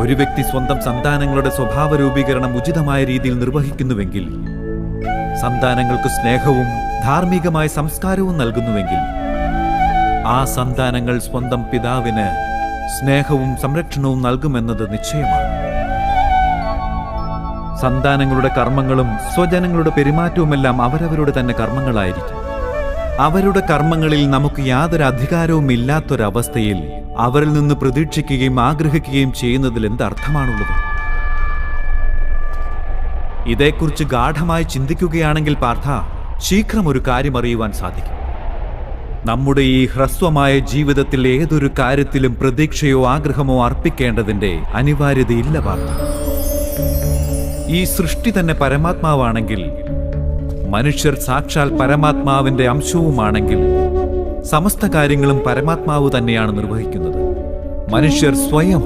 ഒരു വ്യക്തി സ്വന്തം സന്താനങ്ങളുടെ സ്വഭാവ രൂപീകരണം ഉചിതമായ രീതിയിൽ നിർവഹിക്കുന്നുവെങ്കിൽ, സന്താനങ്ങൾക്ക് സ്നേഹവും ധാർമ്മികമായ സംസ്കാരവും നൽകുന്നുവെങ്കിൽ, ആ സന്താനങ്ങൾ സ്വന്തം പിതാവിന് സ്നേഹവും സംരക്ഷണവും നൽകുമെന്നത് നിശ്ചയമാണ്. സന്താനങ്ങളുടെ കർമ്മങ്ങളും സ്വജനങ്ങളുടെ പെരുമാറ്റവുമെല്ലാം അവരവരുടെ തന്നെ കർമ്മങ്ങളായിരിക്കും. അവരുടെ കർമ്മങ്ങളിൽ നമുക്ക് യാതൊരു അധികാരവും ഇല്ലാത്തൊരവസ്ഥയിൽ അവരിൽ നിന്ന് പ്രതീക്ഷിക്കുകയും ആഗ്രഹിക്കുകയും ചെയ്യുന്നതിൽ എന്തർത്ഥമാണുള്ളത്? ഇതേക്കുറിച്ച് ഗാഢമായി ചിന്തിക്കുകയാണെങ്കിൽ പാർത്ഥ, ശീഘ്രം ഒരു കാര്യം അറിയുവാൻ സാധിക്കും. നമ്മുടെ ഈ ഹ്രസ്വമായ ജീവിതത്തിൽ ഏതൊരു കാര്യത്തിലും പ്രതീക്ഷയോ ആഗ്രഹമോ അർപ്പിക്കേണ്ടതിന്റെ അനിവാര്യതയില്ല പാർത്ഥ. ഈ സൃഷ്ടി തന്നെ പരമാത്മാവാണെങ്കിൽ, മനുഷ്യർ സാക്ഷാൽ പരമാത്മാവിന്റെ അംശവുമാണെങ്കിൽ, സമസ്ത കാര്യങ്ങളും പരമാത്മാവ് തന്നെയാണ് നിർവഹിക്കുന്നത്. മനുഷ്യർ സ്വയം